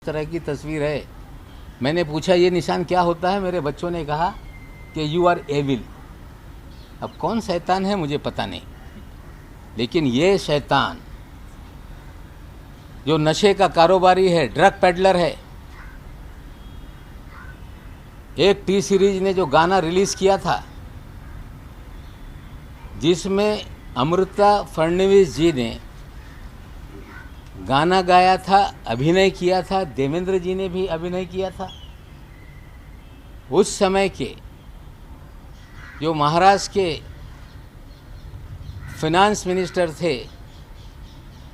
तरह की तस्वीर है। मैंने पूछा ये निशान क्या होता है, मेरे बच्चों ने कहा कि यू आर एविल। अब कौन शैतान है मुझे पता नहीं, लेकिन ये शैतान जो नशे का कारोबारी है, ड्रग पेडलर है। एक टी सीरीज ने जो गाना रिलीज़ किया था जिसमें अमृता फडणवीस जी ने गाना गाया था, अभिनय किया था, देवेंद्र जी ने भी अभिनय किया था। उस समय के जो महाराष्ट्र के फाइनेंस मिनिस्टर थे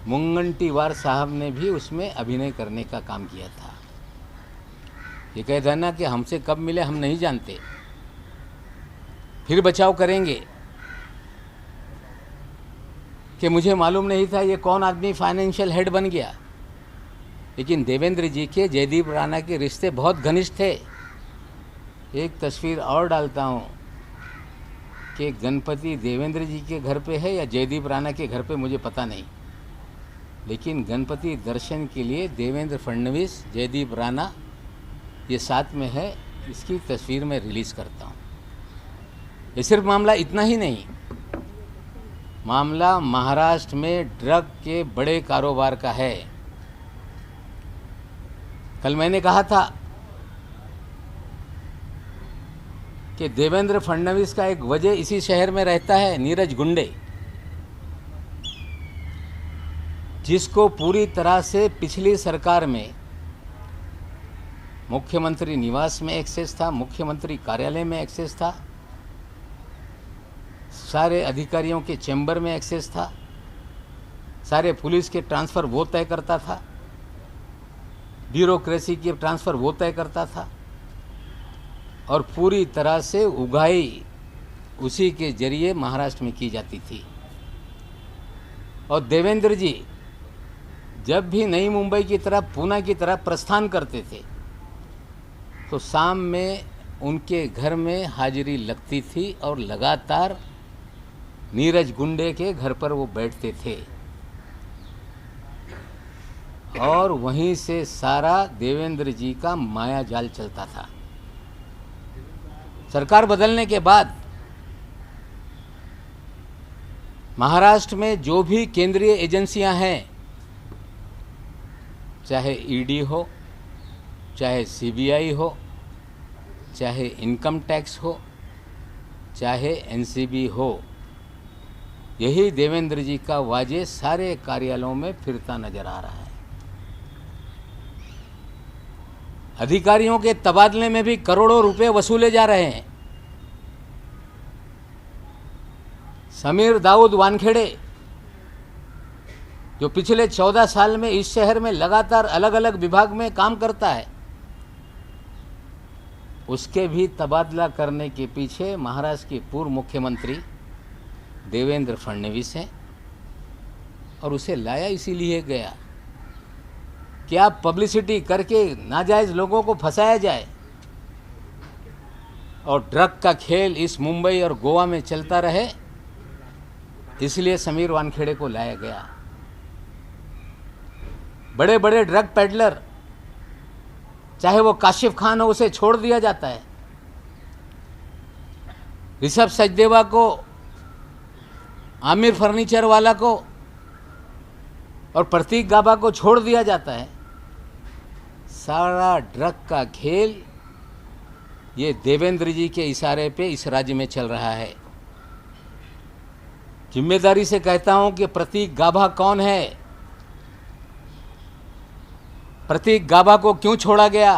मुनगंटीवार साहब ने भी उसमें अभिनय करने का काम किया था। ये कहता है ना कि हमसे कब मिले हम नहीं जानते, फिर बचाव करेंगे कि मुझे मालूम नहीं था ये कौन आदमी फाइनेंशियल हेड बन गया। लेकिन देवेंद्र जी के जयदीप राणा के रिश्ते बहुत घनिष्ठ थे। एक तस्वीर और डालता हूँ कि गणपति देवेंद्र जी के घर पे है या जयदीप राणा के घर पे मुझे पता नहीं, लेकिन गणपति दर्शन के लिए देवेंद्र फडणवीस, जयदीप राणा ये साथ में है। इसकी तस्वीर मैं रिलीज़ करता हूँ। ये सिर्फ मामला इतना ही नहीं, मामला महाराष्ट्र में ड्रग के बड़े कारोबार का है। कल मैंने कहा था कि देवेंद्र फडणवीस का एक वजह इसी शहर में रहता है, नीरज गुंडे, जिसको पूरी तरह से पिछली सरकार में मुख्यमंत्री निवास में एक्सेस था, मुख्यमंत्री कार्यालय में एक्सेस था, सारे अधिकारियों के चैम्बर में एक्सेस था, सारे पुलिस के ट्रांसफ़र वो तय करता था, ब्यूरोक्रेसी की ट्रांसफ़र वो तय करता था, और पूरी तरह से उगाही उसी के जरिए महाराष्ट्र में की जाती थी। और देवेंद्र जी जब भी नई मुंबई की तरफ, पूना की तरफ प्रस्थान करते थे तो शाम में उनके घर में हाजिरी लगती थी और लगातार नीरज गुंडे के घर पर वो बैठते थे और वहीं से सारा देवेंद्र जी का माया जाल चलता था। सरकार बदलने के बाद महाराष्ट्र में जो भी केंद्रीय एजेंसियां हैं, चाहे ईडी हो, चाहे सीबीआई हो, चाहे इनकम टैक्स हो, चाहे एनसीबी हो, यही देवेंद्र जी का वाजे सारे कार्यालयों में फिरता नजर आ रहा है। अधिकारियों के तबादले में भी करोड़ों रुपए वसूले जा रहे हैं। समीर दाऊद वानखेड़े जो पिछले 14 साल में इस शहर में लगातार अलग अलग विभाग में काम करता है, उसके भी तबादला करने के पीछे महाराष्ट्र के पूर्व मुख्यमंत्री देवेंद्र फडणवीस हैं। और उसे लाया इसीलिए गया कि आप पब्लिसिटी करके नाजायज़ लोगों को फंसाया जाए और ड्रग का खेल इस मुंबई और गोवा में चलता रहे, इसलिए समीर वानखेड़े को लाया गया। बड़े बड़े ड्रग पेडलर, चाहे वो काशिफ खान हो, उसे छोड़ दिया जाता है। ऋषभ सचदेवा को, आमिर फर्नीचर वाला को और प्रतीक गाबा को छोड़ दिया जाता है। सारा ड्रग का खेल ये देवेंद्र जी के इशारे पे इस राज्य में चल रहा है। जिम्मेदारी से कहता हूं कि प्रतीक गाबा कौन है, प्रतीक गाबा को क्यों छोड़ा गया,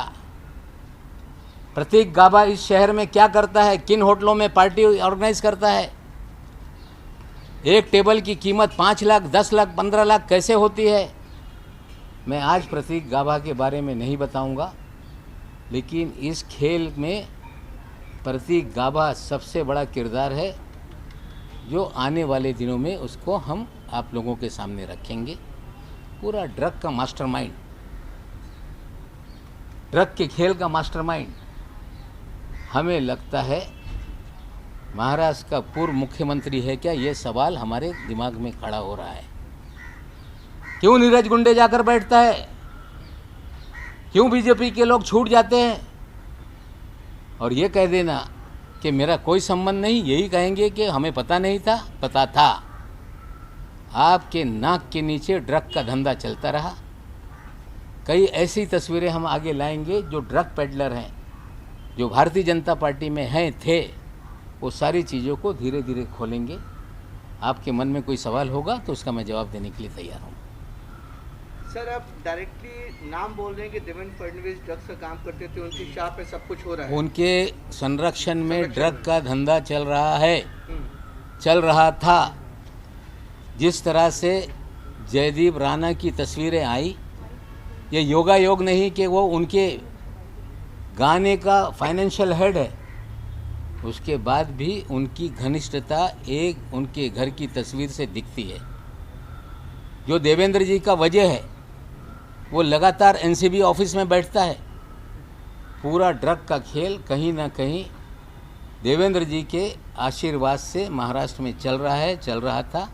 प्रतीक गाबा इस शहर में क्या करता है, किन होटलों में पार्टी ऑर्गेनाइज करता है, एक टेबल की कीमत 5 लाख, 10 लाख, 15 लाख कैसे होती है। मैं आज प्रतीक गाबा के बारे में नहीं बताऊंगा, लेकिन इस खेल में प्रतीक गाबा सबसे बड़ा किरदार है, जो आने वाले दिनों में उसको हम आप लोगों के सामने रखेंगे। पूरा ड्रग का मास्टरमाइंड, ड्रग के खेल का मास्टरमाइंड हमें लगता है महाराष्ट्र का पूर्व मुख्यमंत्री है क्या, ये सवाल हमारे दिमाग में खड़ा हो रहा है। क्यों नीरज गुंडे जाकर बैठता है, क्यों बीजेपी के लोग छूट जाते हैं और ये कह देना कि मेरा कोई संबंध नहीं, यही कहेंगे कि हमें पता नहीं था, पता था। आपके नाक के नीचे ड्रग का धंधा चलता रहा। कई ऐसी तस्वीरें हम आगे लाएंगे जो ड्रग पेडलर हैं, जो भारतीय जनता पार्टी में हैं थे, वो सारी चीज़ों को धीरे धीरे खोलेंगे। आपके मन में कोई सवाल होगा तो उसका मैं जवाब देने के लिए तैयार हूँ। सर, आप डायरेक्टली नाम बोल रहे हैं कि देवेंद्र फडणवीस ड्रग्स का काम करते थे, उनकी शाह पे सब कुछ हो रहा है। उनके संरक्षण में ड्रग का धंधा चल रहा है, चल रहा था। जिस तरह से जयदीप राणा की तस्वीरें आई, ये योगा योग नहीं कि वो उनके गाने का फाइनेंशियल हेड है, उसके बाद भी उनकी घनिष्ठता एक उनके घर की तस्वीर से दिखती है। जो देवेंद्र जी का वजह है, वो लगातार एनसीबी ऑफिस में बैठता है। पूरा ड्रग का खेल कहीं ना कहीं देवेंद्र जी के आशीर्वाद से महाराष्ट्र में चल रहा है, चल रहा था,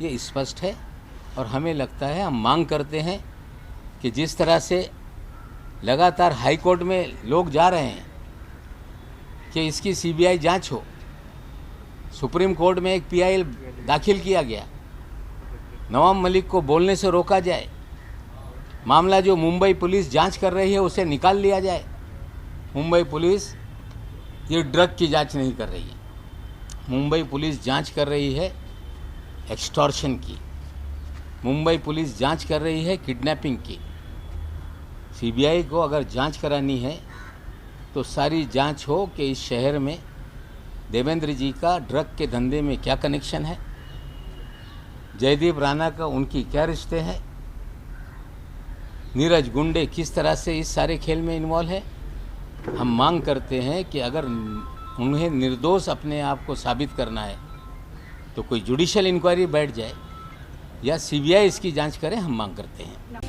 ये स्पष्ट है। और हमें लगता है, हम मांग करते हैं कि जिस तरह से लगातार हाई कोर्ट में लोग जा रहे हैं कि इसकी सीबीआई जांच हो, सुप्रीम कोर्ट में एक पीआईएल दाखिल किया गया, नवाब मलिक को बोलने से रोका जाए, मामला जो मुंबई पुलिस जांच कर रही है उसे निकाल लिया जाए। मुंबई पुलिस ये ड्रग की जांच नहीं कर रही है, मुंबई पुलिस जांच कर रही है एक्सटॉर्शन की, मुंबई पुलिस जांच कर रही है किडनैपिंग की। सीबीआई को अगर जांच करानी है तो सारी जांच हो कि इस शहर में देवेंद्र जी का ड्रग के धंधे में क्या कनेक्शन है, जयदीप राणा का उनकी क्या रिश्ते हैं, नीरज गुंडे किस तरह से इस सारे खेल में इन्वॉल्व है। हम मांग करते हैं कि अगर उन्हें निर्दोष अपने आप को साबित करना है तो कोई जुडिशियल इंक्वायरी बैठ जाए या सीबीआई इसकी जांच करे, हम मांग करते हैं।